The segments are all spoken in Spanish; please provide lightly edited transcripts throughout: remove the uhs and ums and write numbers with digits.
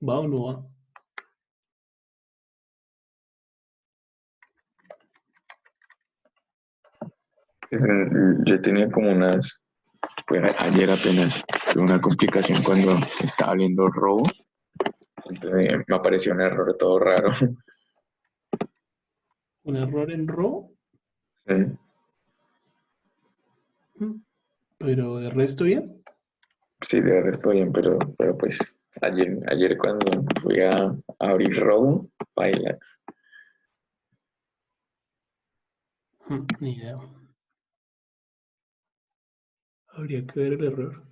¿Va o no va? Yo tenía como pues ayer apenas tuve una complicación cuando estaba viendo robo, entonces me apareció un error todo raro. ¿Un error en row? Sí, Pero de resto bien. sí, debe haber todo bien, pero pues ayer cuando fui a abrir robo, baila. Ni idea. Habría que ver el error.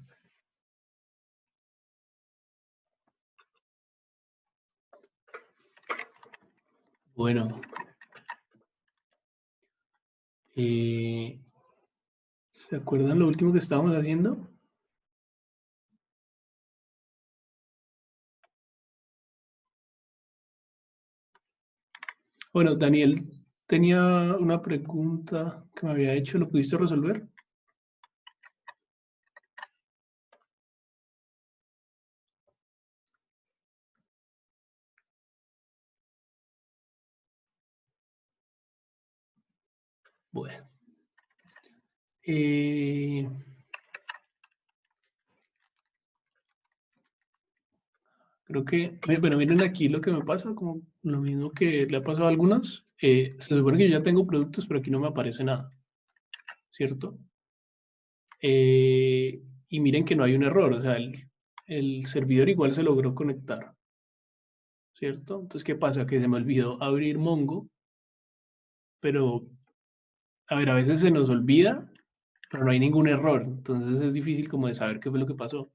Bueno, ¿se acuerdan lo último que estábamos haciendo? Bueno, Daniel tenía una pregunta que me había hecho. ¿Lo pudiste resolver? Bueno. Creo que, bueno, miren aquí lo que me pasa, como lo mismo que le ha pasado a algunos. Se supone que yo ya tengo productos, pero aquí no me aparece nada, ¿cierto? Y miren que no hay un error, o sea, el servidor igual se logró conectar, ¿cierto? Entonces, ¿qué pasa? Que se me olvidó abrir Mongo, pero, a ver, a veces se nos olvida, pero no hay ningún error, entonces es difícil como de saber qué fue lo que pasó.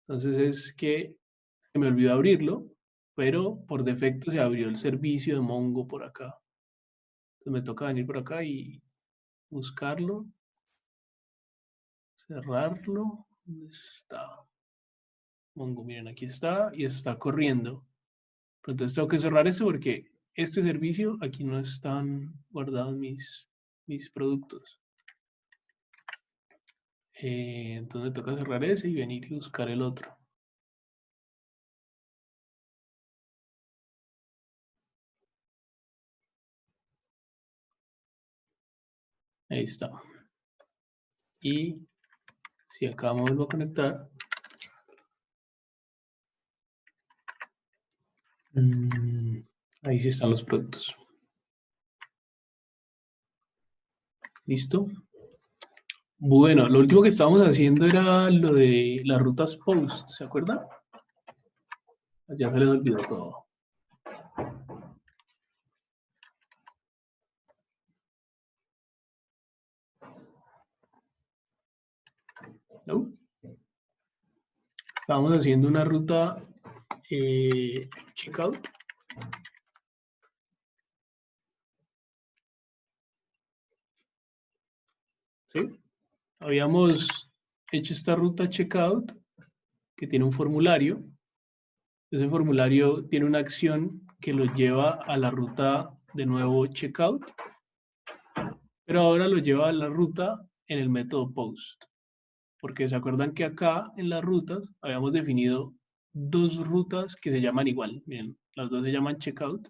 Entonces es que se me olvidó abrirlo, pero por defecto se abrió el servicio de Mongo por acá. Entonces me toca venir por acá y buscarlo, cerrarlo. ¿Dónde está? Mongo, miren, aquí está y está corriendo. Pero entonces tengo que cerrar esto porque este servicio aquí no están guardados mis productos. Entonces me toca cerrar ese y venir y buscar el otro. Ahí está. Y si acá me vuelvo a conectar, ahí sí están los productos. ¿Listo? Bueno, lo último que estábamos haciendo era lo de las rutas post, ¿se acuerdan? Ya se les olvidó todo. ¿No? Estábamos haciendo una ruta checkout. ¿Sí? Habíamos hecho esta ruta checkout que tiene un formulario. Ese formulario tiene una acción que lo lleva a la ruta de nuevo checkout, pero ahora lo lleva a la ruta en el método post. Porque se acuerdan que acá en las rutas habíamos definido dos rutas que se llaman igual. Miren, las dos se llaman checkout,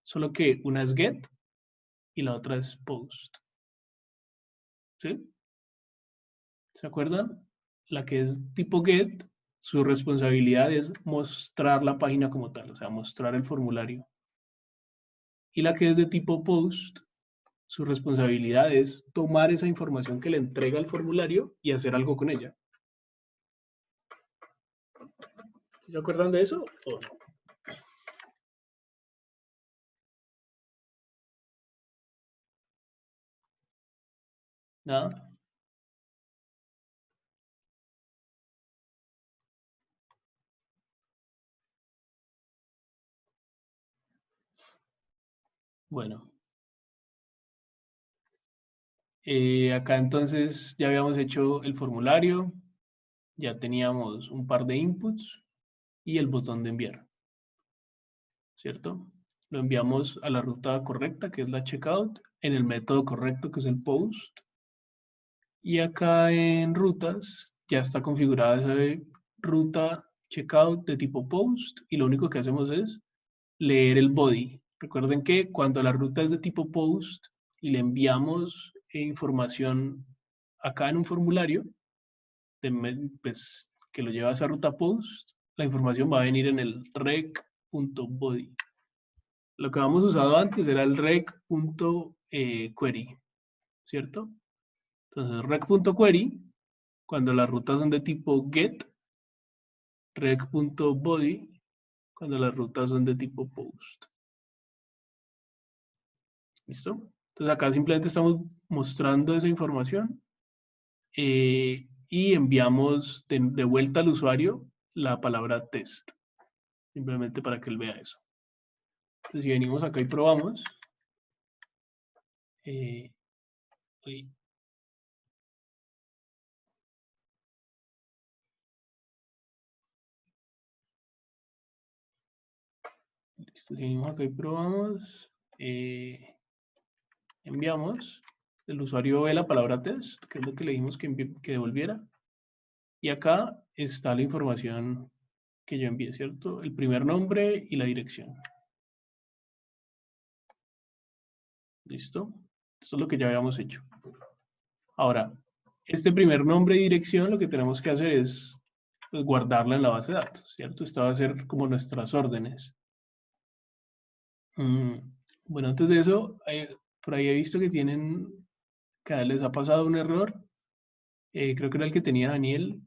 solo que una es get y la otra es post. ¿Sí? ¿Se acuerdan? La que es tipo get, su responsabilidad es mostrar la página como tal, o sea, mostrar el formulario. Y la que es de tipo post, su responsabilidad es tomar esa información que le entrega el formulario y hacer algo con ella. ¿Se acuerdan de eso o no? ¿Nada? Bueno, acá entonces ya habíamos hecho el formulario, ya teníamos un par de inputs y el botón de enviar, ¿cierto? Lo enviamos a la ruta correcta, que es la checkout, en el método correcto, que es el post. Y acá en rutas ya está configurada esa ruta checkout de tipo post y lo único que hacemos es leer el body. Recuerden que cuando la ruta es de tipo post y le enviamos información acá en un formulario, pues, que lo lleva a esa ruta post, la información va a venir en el rec.body. Lo que habíamos usado antes era el rec.query, ¿cierto? Entonces, rec.query, cuando las rutas son de tipo get, rec.body, cuando las rutas son de tipo post. ¿Listo? Entonces acá simplemente estamos mostrando esa información y enviamos de vuelta al usuario la palabra test, simplemente para que él vea eso. Entonces si venimos acá y probamos, listo, si venimos acá y probamos, enviamos, el usuario ve la palabra test, que es lo que le dijimos que devolviera, y acá está la información que yo envié, ¿cierto? El primer nombre y la dirección. ¿Listo? Esto es lo que ya habíamos hecho. Ahora, este primer nombre y dirección lo que tenemos que hacer es pues, guardarla en la base de datos, ¿cierto? Esta va a ser como nuestras órdenes. Bueno, antes de eso, por ahí he visto que les ha pasado un error. Creo que era el que tenía Daniel.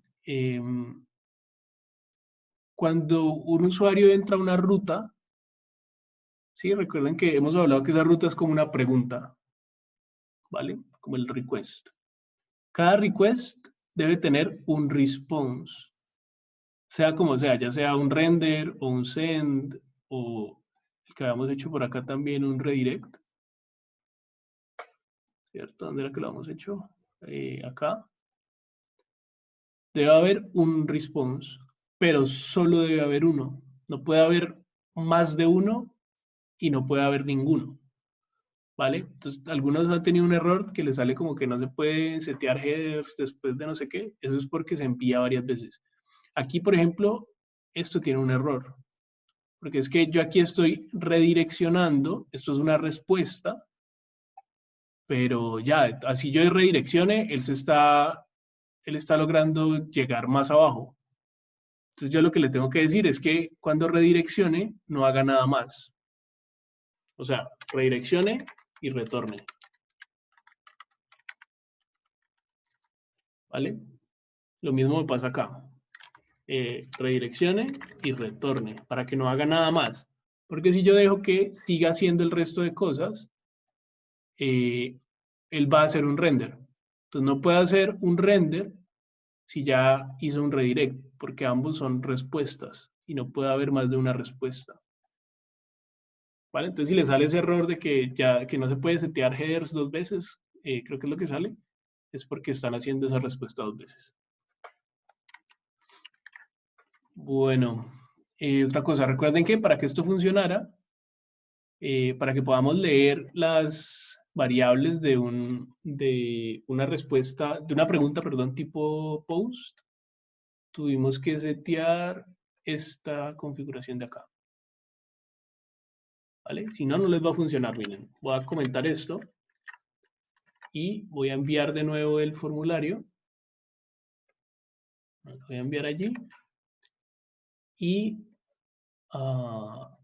Cuando un usuario entra a una ruta, ¿sí? Recuerden que hemos hablado que esa ruta es como una pregunta, ¿vale? Como el request. Cada request debe tener un response, sea como sea, ya sea un render o un send o el que habíamos hecho por acá también, un redirect. ¿Cierto? ¿Dónde era que lo hemos hecho? Acá. Debe haber un response, pero solo debe haber uno. No puede haber más de uno y no puede haber ninguno. ¿Vale? Entonces, algunos han tenido un error que les sale como que no se puede setear headers después de no sé qué. Eso es porque se envía varias veces. Aquí, por ejemplo, esto tiene un error. Porque es que yo aquí estoy redireccionando, esto es una respuesta, pero ya, así yo redireccione, él está logrando llegar más abajo. Entonces yo lo que le tengo que decir es que cuando redireccione, no haga nada más. O sea, redireccione y retorne. ¿Vale? Lo mismo me pasa acá. Redireccione y retorne para que no haga nada más. Porque si yo dejo que siga haciendo el resto de cosas, él va a hacer un render. Entonces no puede hacer un render si ya hizo un redirect, porque ambos son respuestas y no puede haber más de una respuesta. ¿Vale? Entonces si le sale ese error de que no se puede setear headers dos veces, creo que es lo que sale, es porque están haciendo esa respuesta dos veces. Bueno, otra cosa, recuerden que para que esto funcionara, para que podamos leer las variables de una respuesta, de una pregunta, perdón, tipo post, tuvimos que setear esta configuración de acá. ¿Vale? Si no, no les va a funcionar, miren. Voy a comentar esto y voy a enviar de nuevo el formulario. Lo voy a enviar allí y no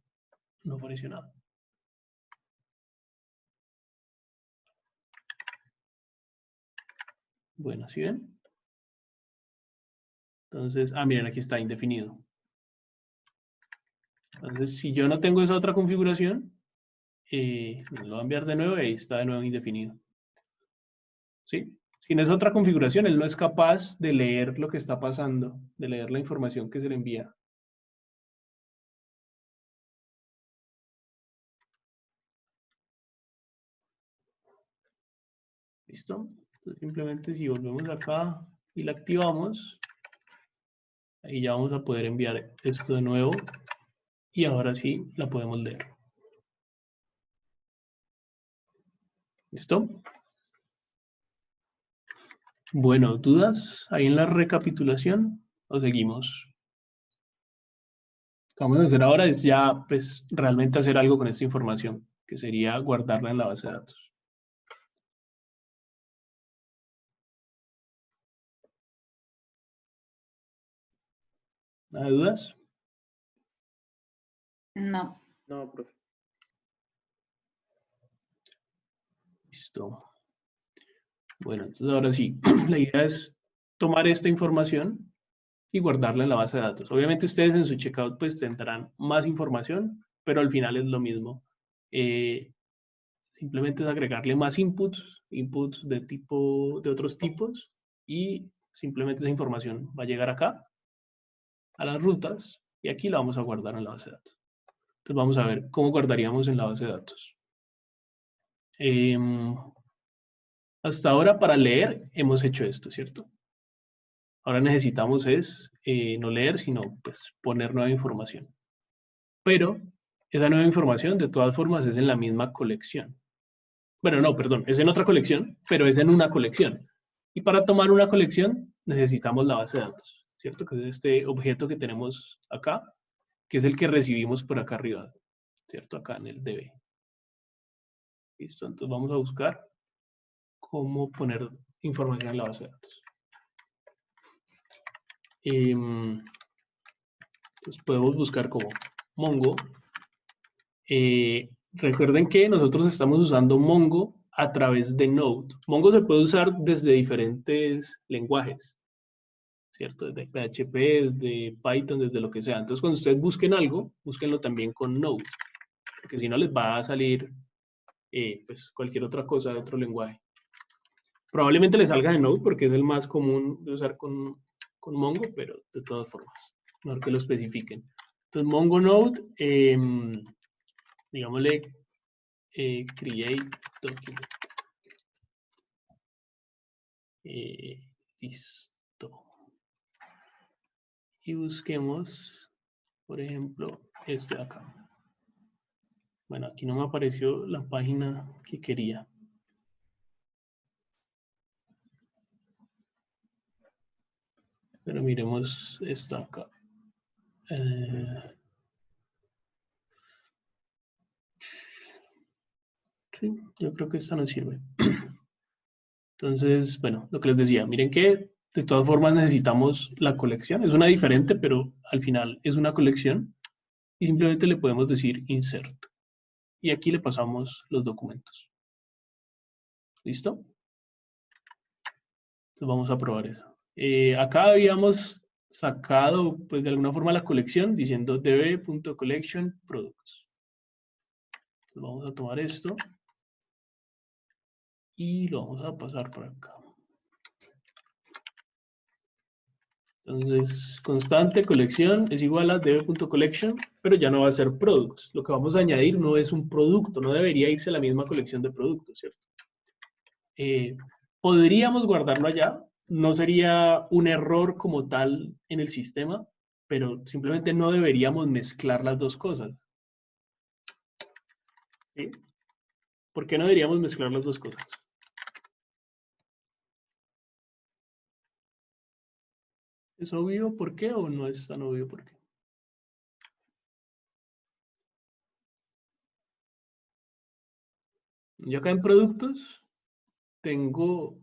apareció nada. Bueno, ¿sí ven? Entonces, miren, aquí está indefinido. Entonces, si yo no tengo esa otra configuración, lo voy a enviar de nuevo y ahí está de nuevo indefinido. ¿Sí? Sin esa otra configuración, él no es capaz de leer lo que está pasando, de leer la información que se le envía. ¿Listo? Entonces, simplemente si volvemos acá y la activamos, ahí ya vamos a poder enviar esto de nuevo y ahora sí la podemos leer. ¿Listo? Bueno, ¿dudas ahí en la recapitulación o seguimos? que vamos a hacer ahora es ya, pues, realmente hacer algo con esta información, que sería guardarla en la base de datos. ¿Hay dudas? No. No, profe. Listo. Bueno, entonces ahora sí, la idea es tomar esta información y guardarla en la base de datos. Obviamente ustedes en su checkout pues tendrán más información, pero al final es lo mismo. Simplemente es agregarle más inputs de otros tipos, y simplemente esa información va a llegar acá, a las rutas, y aquí la vamos a guardar en la base de datos. Entonces vamos a ver cómo guardaríamos en la base de datos. Hasta ahora para leer hemos hecho esto, ¿cierto? Ahora necesitamos no leer, sino pues poner nueva información. Pero esa nueva información de todas formas es en la misma colección. Bueno, no, perdón, es en otra colección, pero es en una colección. Y para tomar una colección necesitamos la base de datos, ¿cierto? Que es este objeto que tenemos acá, que es el que recibimos por acá arriba, ¿cierto? Acá en el DB. Listo, entonces vamos a buscar cómo poner información en la base de datos. Entonces podemos buscar como Mongo. Recuerden que nosotros estamos usando Mongo a través de Node. Mongo se puede usar desde diferentes lenguajes, ¿cierto? Desde PHP, desde Python, desde lo que sea. Entonces, cuando ustedes busquen algo, búsquenlo también con Node, porque si no les va a salir pues, cualquier otra cosa de otro lenguaje. Probablemente les salga de Node porque es el más común de usar con Mongo, pero de todas formas, mejor que lo especifiquen. Entonces, Mongo Node, digámosle create document. Listo. Y busquemos, por ejemplo, este de acá. Bueno, aquí no me apareció la página que quería. Pero miremos esta acá. Sí, yo creo que esta no sirve. Entonces, bueno, lo que les decía, miren que de todas formas necesitamos la colección. Es una diferente, pero al final es una colección. Y simplemente le podemos decir insert. Y aquí le pasamos los documentos. ¿Listo? Entonces vamos a probar eso. Acá habíamos sacado, pues de alguna forma, la colección diciendo db.collection products. Entonces vamos a tomar esto y lo vamos a pasar por acá. Entonces, constante colección es igual a db.collection, pero ya no va a ser products. Lo que vamos a añadir no es un producto, no debería irse a la misma colección de productos, ¿cierto? Podríamos guardarlo allá, no sería un error como tal en el sistema, pero simplemente no deberíamos mezclar las dos cosas. ¿Sí? ¿Por qué no deberíamos mezclar las dos cosas? ¿Es obvio por qué o no es tan obvio por qué? Yo acá en productos tengo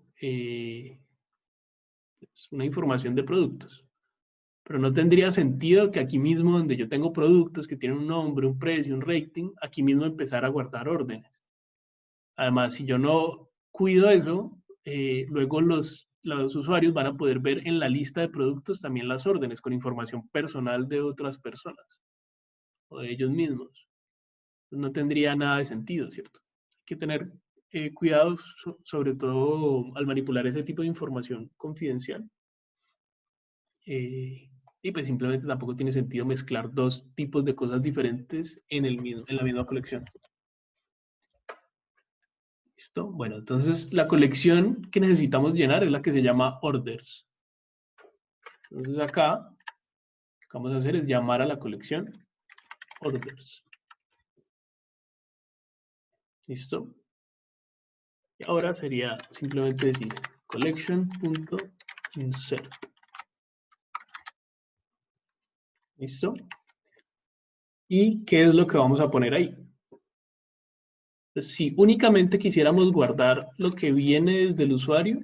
una información de productos, pero no tendría sentido que aquí mismo donde yo tengo productos que tienen un nombre, un precio, un rating, aquí mismo empezar a guardar órdenes. Además, si yo no cuido eso, luego los usuarios van a poder ver en la lista de productos también las órdenes con información personal de otras personas o de ellos mismos. No tendría nada de sentido, ¿cierto? Hay que tener cuidado, sobre todo al manipular ese tipo de información confidencial. Y pues simplemente tampoco tiene sentido mezclar dos tipos de cosas diferentes en la misma colección. ¿Listo? Bueno, entonces la colección que necesitamos llenar es la que se llama orders. Entonces acá, lo que vamos a hacer es llamar a la colección orders. ¿Listo? Y ahora sería simplemente decir collection.insert. ¿Listo? ¿Y qué es lo que vamos a poner ahí? Entonces, si únicamente quisiéramos guardar lo que viene desde el usuario,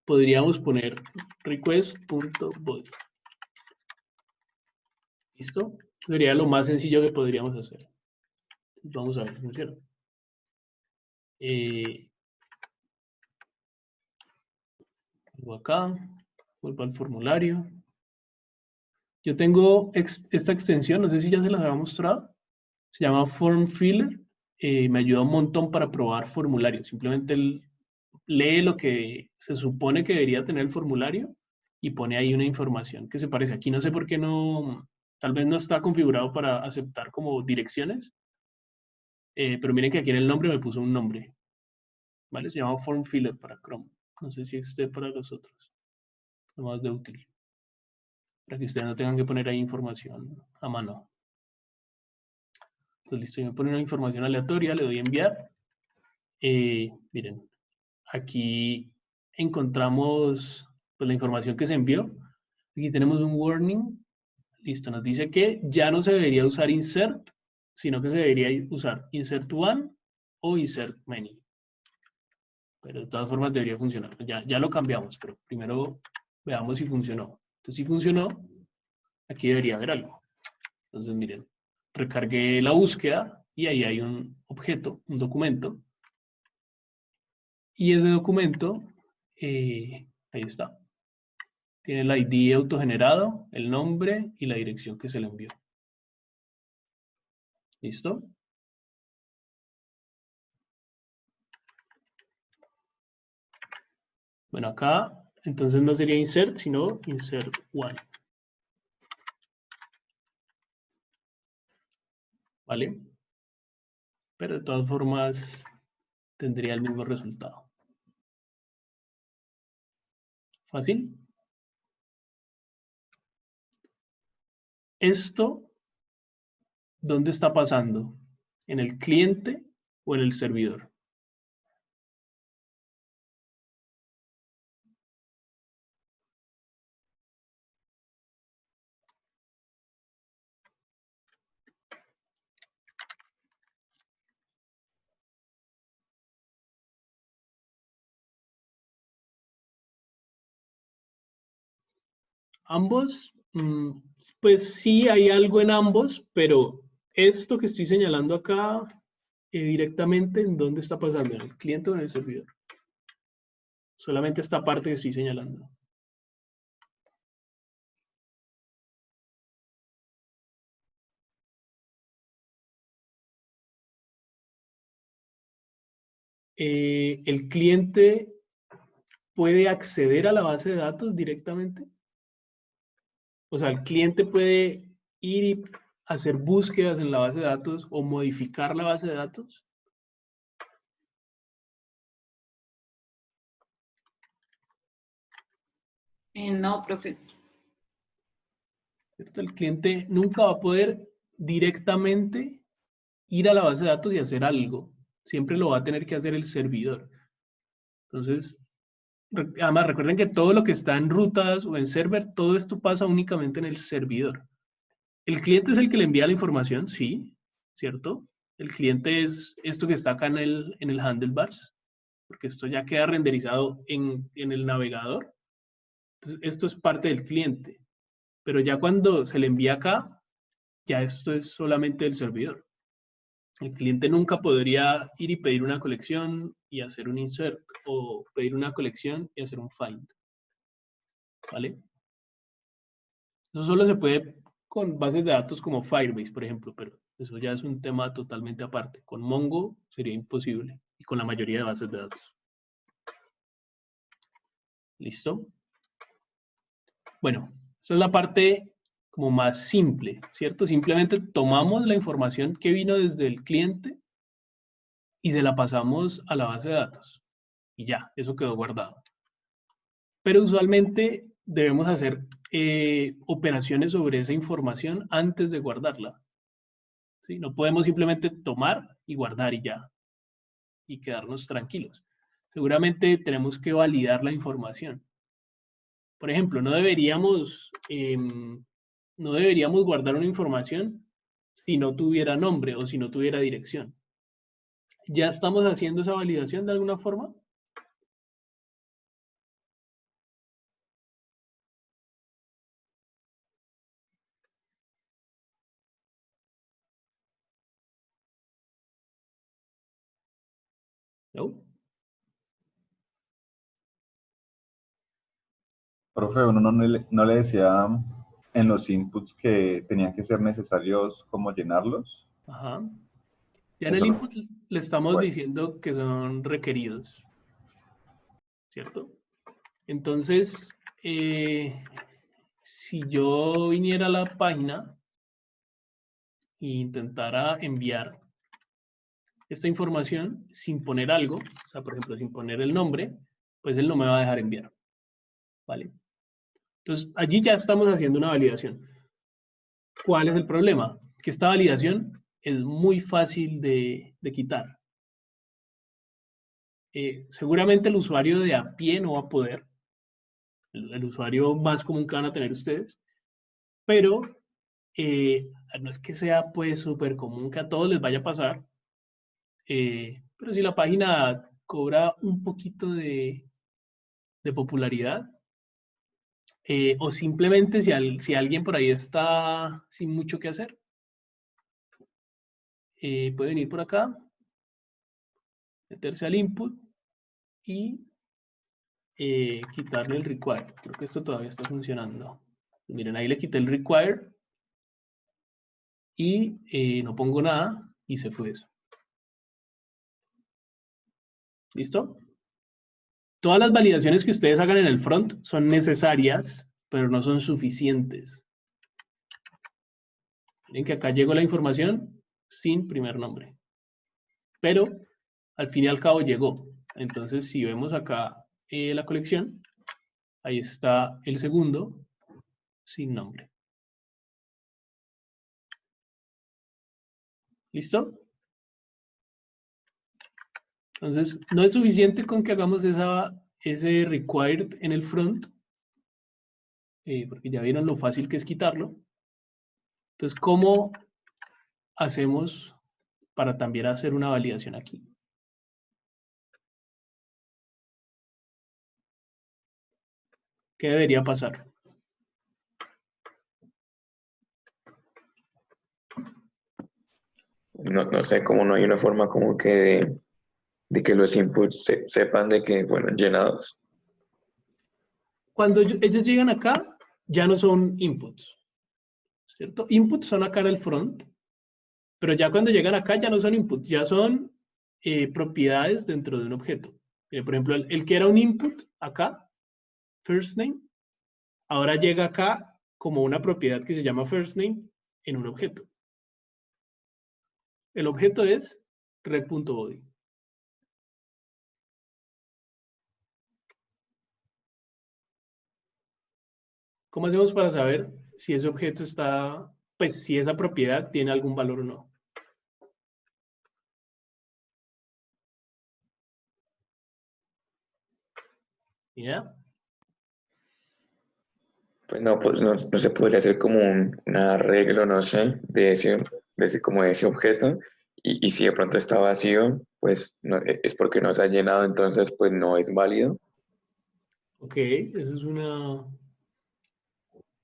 podríamos poner request.body. ¿Listo? Sería lo más sencillo que podríamos hacer. Vamos a ver si funciona. Vuelvo acá, vuelvo al formulario. Yo tengo esta extensión, no sé si ya se las había mostrado. Se llama Form Filler. Me ayuda un montón para probar formularios. Simplemente lee lo que se supone que debería tener el formulario y pone ahí una información que se parece. Aquí no sé por qué no, tal vez no está configurado para aceptar como direcciones. Pero miren que aquí en el nombre me puso un nombre. ¿Vale? Se llama Form Filler para Chrome. No sé si esté para los otros. Es más de útil. Para que ustedes no tengan que poner ahí información a mano. Entonces, listo, me pone una información aleatoria, le doy a enviar. Miren, aquí encontramos pues, la información que se envió. Aquí tenemos un warning. Listo, nos dice que ya no se debería usar insert, sino que se debería usar insert one o insert many. Pero de todas formas debería funcionar. Ya lo cambiamos, pero primero veamos si funcionó. Entonces, si funcionó, aquí debería haber algo. Entonces, miren, recargué la búsqueda y ahí hay un objeto, un documento. Y ese documento, ahí está. Tiene el ID autogenerado, el nombre y la dirección que se le envió. ¿Listo? Bueno, acá entonces no sería insert, sino insert one. ¿Vale? Pero de todas formas tendría el mismo resultado. ¿Fácil? Esto, ¿dónde está pasando? ¿En el cliente o en el servidor? Ambos, pues sí hay algo en ambos, pero esto que estoy señalando acá directamente, ¿en dónde está pasando? ¿En el cliente o en el servidor? Solamente esta parte que estoy señalando. ¿El cliente puede acceder a la base de datos directamente? O sea, el cliente puede ir y hacer búsquedas en la base de datos o modificar la base de datos. No, profe. ¿Cierto? El cliente nunca va a poder directamente ir a la base de datos y hacer algo. Siempre lo va a tener que hacer el servidor. Entonces, además recuerden que todo lo que está en rutas o en server, todo esto pasa únicamente en el servidor. El cliente es el que le envía la información, sí, ¿cierto? El cliente es esto que está acá en el handlebars, porque esto ya queda renderizado en el navegador. Entonces, esto es parte del cliente. Pero ya cuando se le envía acá, ya esto es solamente del servidor. El cliente nunca podría ir y pedir una colección y hacer un insert, o pedir una colección y hacer un find. ¿Vale? Eso solo se puede con bases de datos como Firebase, por ejemplo, pero eso ya es un tema totalmente aparte. Con Mongo sería imposible y con la mayoría de bases de datos. ¿Listo? Bueno, esa es la parte como más simple, ¿cierto? Simplemente tomamos la información que vino desde el cliente y se la pasamos a la base de datos. Y ya, eso quedó guardado. Pero usualmente debemos hacer operaciones sobre esa información antes de guardarla. ¿Sí? No podemos simplemente tomar y guardar y ya, y quedarnos tranquilos. Seguramente tenemos que validar la información. Por ejemplo, no deberíamos guardar una información si no tuviera nombre o si no tuviera dirección. ¿Ya estamos haciendo esa validación de alguna forma? ¿No? Profe, uno no le decía en los inputs que tenían que ser necesarios como llenarlos. Ajá. Ya en el Eso lo- input le estamos bueno, diciendo que son requeridos, ¿cierto? Entonces, si yo viniera a la página e intentara enviar esta información sin poner algo, o sea, por ejemplo, sin poner el nombre, pues él no me va a dejar enviar, ¿vale? Entonces, allí ya estamos haciendo una validación. ¿Cuál es el problema? Que esta validación es muy fácil de quitar. Seguramente el usuario de a pie no va a poder, el usuario más común que van a tener ustedes, pero no es que sea pues súper común que a todos les vaya a pasar, pero si la página cobra un poquito de popularidad, o simplemente si alguien por ahí está sin mucho que hacer, puede venir por acá, meterse al input y quitarle el require. Creo que esto todavía está funcionando. Miren, ahí le quité el require y no pongo nada y se fue eso. ¿Listo? Todas las validaciones que ustedes hagan en el front son necesarias, pero no son suficientes. Miren que acá llegó la información sin primer nombre. Pero al fin y al cabo llegó. Entonces, si vemos acá la colección, ahí está el segundo sin nombre. ¿Listo? Entonces, no es suficiente con que hagamos ese required en el front, porque ya vieron lo fácil que es quitarlo. Entonces, ¿cómo hacemos para también hacer una validación aquí? ¿Qué debería pasar? No sé, como no hay una forma como que de que los inputs sepan de que fueron llenados. Cuando ellos llegan acá, ya no son inputs, ¿cierto? Inputs son acá en el front, pero ya cuando llegan acá ya no son inputs, ya son propiedades dentro de un objeto. Por ejemplo, el que era un input acá, first name, ahora llega acá como una propiedad que se llama first name en un objeto. El objeto es red.body. ¿Cómo hacemos para saber si ese objeto está, pues si esa propiedad tiene algún valor o no? ¿Ya? Pues no se podría hacer como un arreglo, no sé, como de ese objeto. Y si de pronto está vacío, pues es porque no se ha llenado, entonces pues no es válido. Ok, esa es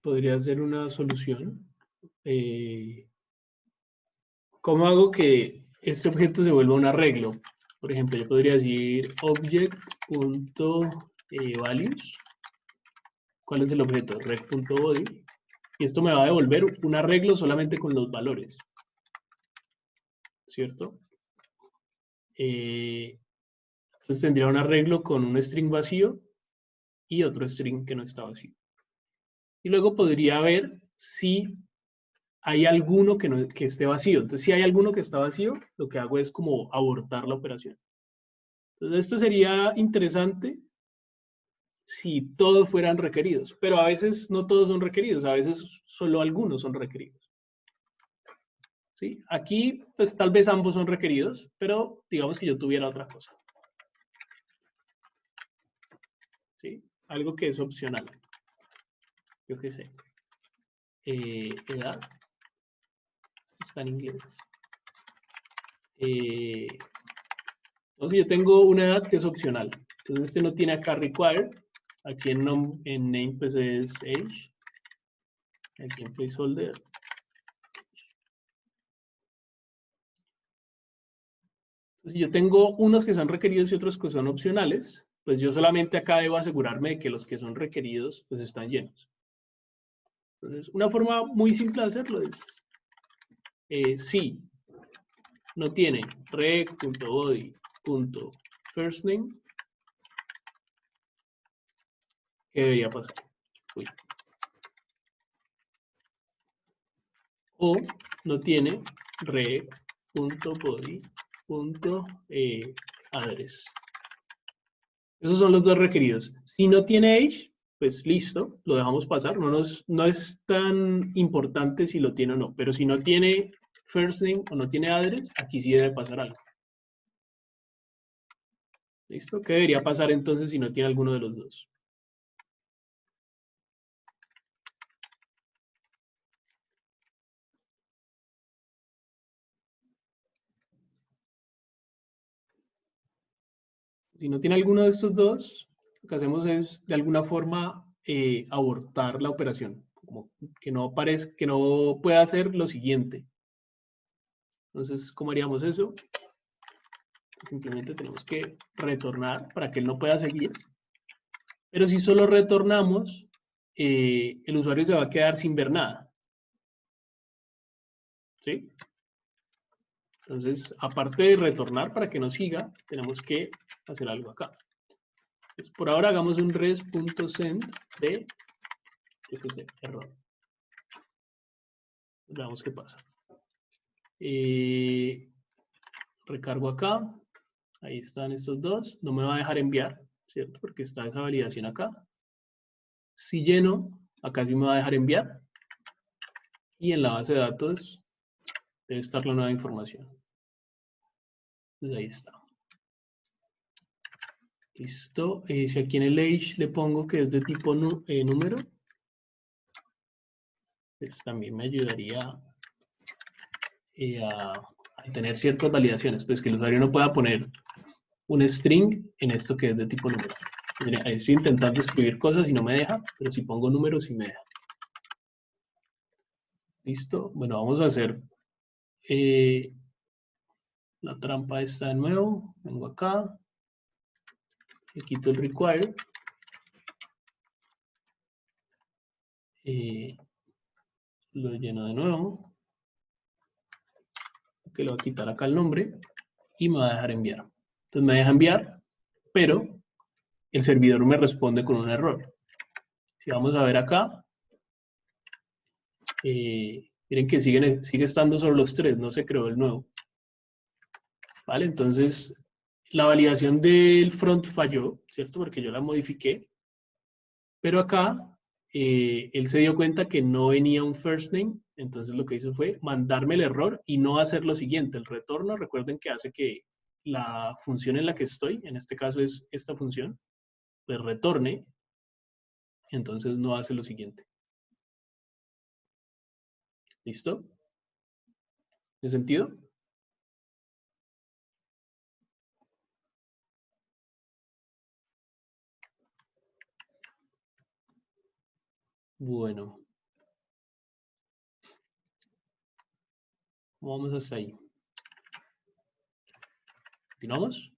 podría ser una solución. ¿Cómo hago que este objeto se vuelva un arreglo? Por ejemplo, yo podría decir object.values. ¿Cuál es el objeto? Rec.body. Y esto me va a devolver un arreglo solamente con los valores. ¿Cierto? Entonces tendría un arreglo con un string vacío y otro string que no está vacío. Y luego podría ver si hay alguno que esté vacío. Entonces, si hay alguno que está vacío, lo que hago es como abortar la operación. Entonces, esto sería interesante si todos fueran requeridos, pero a veces no todos son requeridos, a veces solo algunos son requeridos. ¿Sí? Aquí, pues tal vez ambos son requeridos, pero digamos que yo tuviera otra cosa. ¿Sí? Algo que es opcional. Yo qué sé. Edad. está en inglés. Entonces yo tengo una edad que es opcional. Entonces este no tiene acá required. Aquí en name pues es age. Aquí en placeholder. Si yo tengo unos que son requeridos y otros que son opcionales, pues yo solamente acá debo asegurarme de que los que son requeridos pues están llenos. Entonces, una forma muy simple de hacerlo es, si no tiene rec.body.firstName, ¿qué debería pasar? Uy. O no tiene rec.body.address. Esos son los dos requeridos. Si no tiene age, pues listo, lo dejamos pasar. No es tan importante si lo tiene o no. Pero si no tiene first name o no tiene address, aquí sí debe pasar algo. ¿Listo? ¿Qué debería pasar entonces si no tiene alguno de los dos? Si no tiene alguno de estos dos, lo que hacemos es, de alguna forma, abortar la operación. Como que no pueda hacer lo siguiente. Entonces, ¿cómo haríamos eso? Simplemente tenemos que retornar para que él no pueda seguir. Pero si solo retornamos, el usuario se va a quedar sin ver nada. ¿Sí? Entonces, aparte de retornar para que no siga, tenemos que hacer algo acá. Entonces, por ahora hagamos un res.send de error. Veamos qué pasa. Recargo acá. Ahí están estos dos. No me va a dejar enviar, ¿cierto? Porque está esa validación acá. Si lleno, acá sí me va a dejar enviar. Y en la base de datos debe estar la nueva información. Entonces ahí está. Listo. Si aquí en el age le pongo que es de tipo número, pues también me ayudaría a tener ciertas validaciones. Pues que el usuario no pueda poner un string en esto que es de tipo número. Mira, ahí estoy intentando escribir cosas y no me deja, pero si pongo números sí me deja. Listo. Bueno, vamos a hacer la trampa esta de nuevo. Vengo acá. Le quito el require. Lo lleno de nuevo. Que le voy a quitar acá el nombre. Y me va a dejar enviar. Entonces me deja enviar, pero el servidor me responde con un error. Si vamos a ver acá, miren que sigue estando solo los tres, no se creó el nuevo. ¿Vale? Entonces, la validación del front falló, ¿cierto? Porque yo la modifiqué. Pero acá, él se dio cuenta que no venía un first name, entonces lo que hizo fue mandarme el error y no hacer lo siguiente. El retorno, recuerden que hace que la función en la que estoy, en este caso es esta función, pues retorne, entonces no hace lo siguiente. ¿Listo? ¿Tiene sentido? Bueno. Vamos hasta ahí. ¿Continuamos?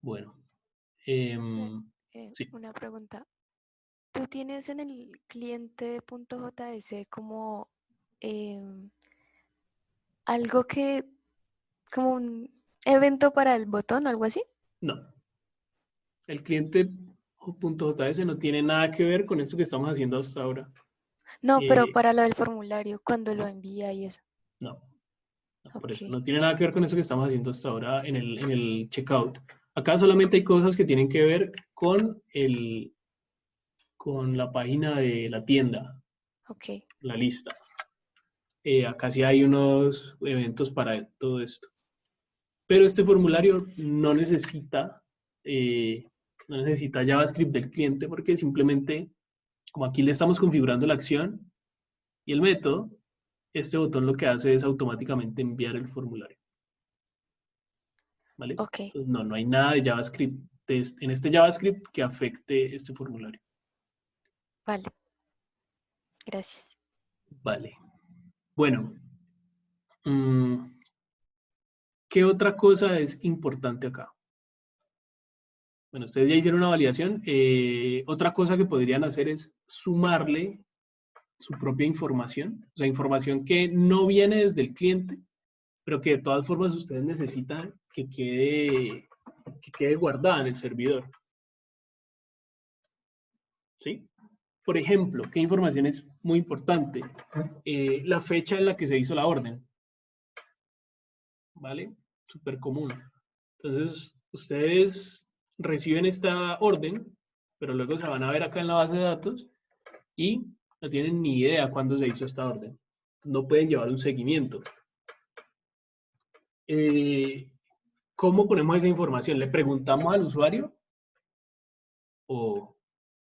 Bueno. Sí. Una pregunta. ¿Tú tienes en el cliente .js como algo que, como un evento para el botón o algo así? No. El cliente .js no tiene nada que ver con esto que estamos haciendo hasta ahora. No, pero para lo del formulario, cuando lo envía y eso. No. Por Ok. eso no tiene nada que ver con eso que estamos haciendo hasta ahora en el checkout. Acá solamente hay cosas que tienen que ver con la página de la tienda. Ok. La lista. Acá sí hay unos eventos para todo esto. Pero este formulario no necesita No necesita JavaScript del cliente porque simplemente, como aquí le estamos configurando la acción y el método, este botón lo que hace es automáticamente enviar el formulario. ¿Vale? Ok, Entonces, no hay nada de JavaScript en este JavaScript que afecte este formulario. vale. Gracias. Vale. Bueno, ¿qué otra cosa es importante acá? Bueno, ustedes ya hicieron una validación. Otra cosa que podrían hacer es sumarle su propia información, o sea, información que no viene desde el cliente, pero que de todas formas ustedes necesitan que quede guardada en el servidor. ¿Sí? Por ejemplo, ¿qué información es muy importante? La fecha en la que se hizo la orden. ¿Vale? Súper común. Entonces, ustedes reciben esta orden, pero luego se van a ver acá en la base de datos y no tienen ni idea cuándo se hizo esta orden. No pueden llevar un seguimiento. ¿Cómo ponemos esa información? ¿Le preguntamos al usuario o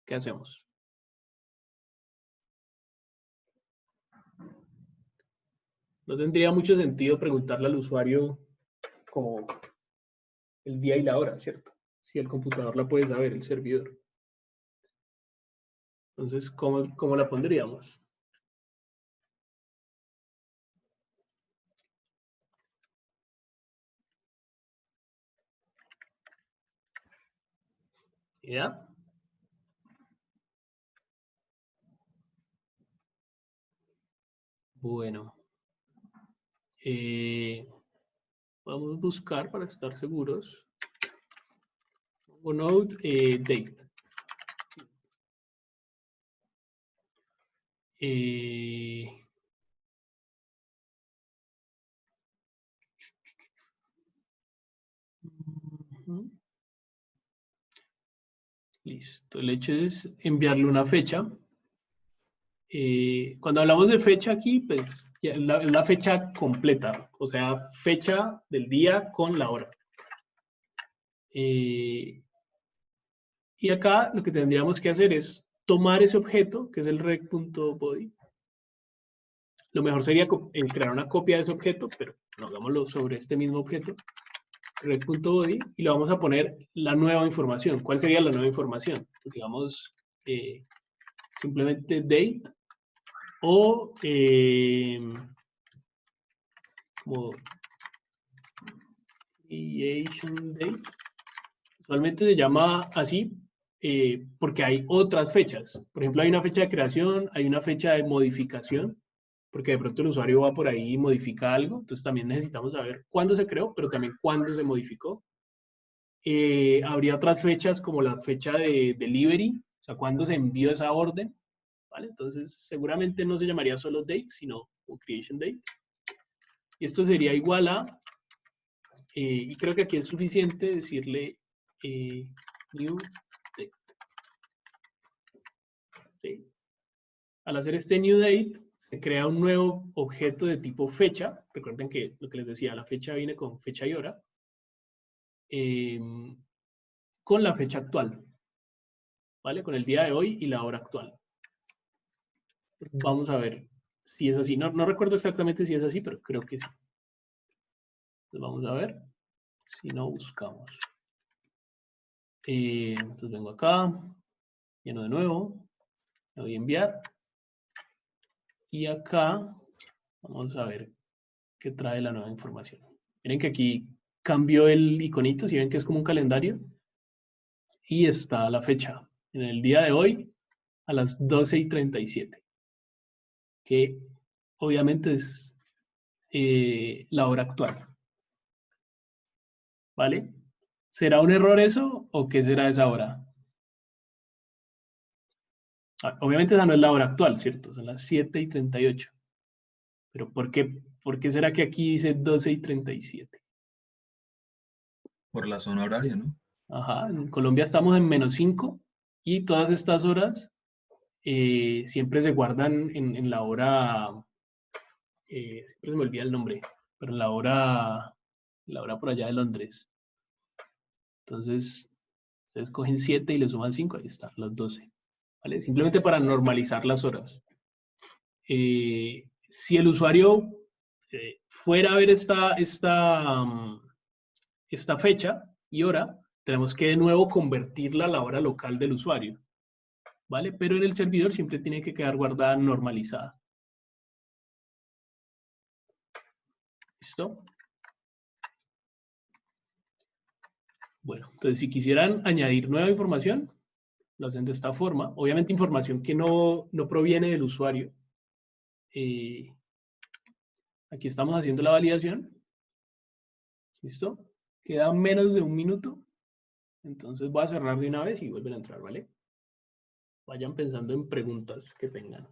qué hacemos? No tendría mucho sentido preguntarle al usuario como el día y la hora, ¿cierto? Si el computador la puede saber, el servidor. Entonces, ¿cómo la pondríamos? ¿Ya? Bueno. Vamos a buscar para estar seguros. Node date. Listo. El hecho es enviarle una fecha. Cuando hablamos de fecha aquí, pues ya es la fecha completa, o sea, fecha del día con la hora. Y acá lo que tendríamos que hacer es tomar ese objeto, que es el rec.body. Lo mejor sería crear una copia de ese objeto, pero no, hagámoslo sobre este mismo objeto, rec.body, y le vamos a poner la nueva información. ¿Cuál sería la nueva información? Pues digamos, simplemente date o como creation date. Usualmente se llama así porque hay otras fechas. Por ejemplo, hay una fecha de creación, hay una fecha de modificación, porque de pronto el usuario va por ahí y modifica algo. Entonces también necesitamos saber cuándo se creó, pero también cuándo se modificó. Habría otras fechas como la fecha de delivery, o sea, cuándo se envió esa orden. ¿Vale? Entonces, seguramente no se llamaría solo date, sino creation date. Y esto sería igual a, y creo que aquí es suficiente decirle new date. ¿Sí? Al hacer este new date, se crea un nuevo objeto de tipo fecha. Recuerden que lo que les decía, la fecha viene con fecha y hora. Con la fecha actual. ¿Vale? Con el día de hoy y la hora actual. Vamos a ver si es así. No recuerdo exactamente si es así, pero creo que sí. Entonces vamos a ver si no buscamos. Entonces vengo acá, lleno de nuevo, le voy a enviar. Y acá vamos a ver qué trae la nueva información. Miren que aquí cambió el iconito, si ven que es como un calendario. Y está la fecha, en el día de hoy, a las 12:37. Que obviamente es la hora actual. ¿Vale? ¿Será un error eso o qué será esa hora? Obviamente esa no es la hora actual, ¿cierto? Son las 7:38. Pero ¿por qué será que aquí dice 12:37? Por la zona horaria, ¿no? Ajá, en Colombia estamos en -5 y todas estas horas siempre se guardan en la hora, siempre se me olvida el nombre, pero en la hora por allá de Londres. Entonces, Ustedes cogen 7 y le suman 5, ahí están las 12. ¿Vale? Simplemente para normalizar las horas. Si el usuario fuera a ver esta fecha y hora, tenemos que de nuevo convertirla a la hora local del usuario. ¿Vale? Pero en el servidor siempre tiene que quedar guardada normalizada. ¿Listo? Bueno, entonces si quisieran añadir nueva información, lo hacen de esta forma. Obviamente información que no proviene del usuario. Aquí estamos haciendo la validación. ¿Listo? Queda menos de 1 minuto. Entonces voy a cerrar de una vez y vuelven a entrar, ¿vale? Vayan pensando en preguntas que tengan.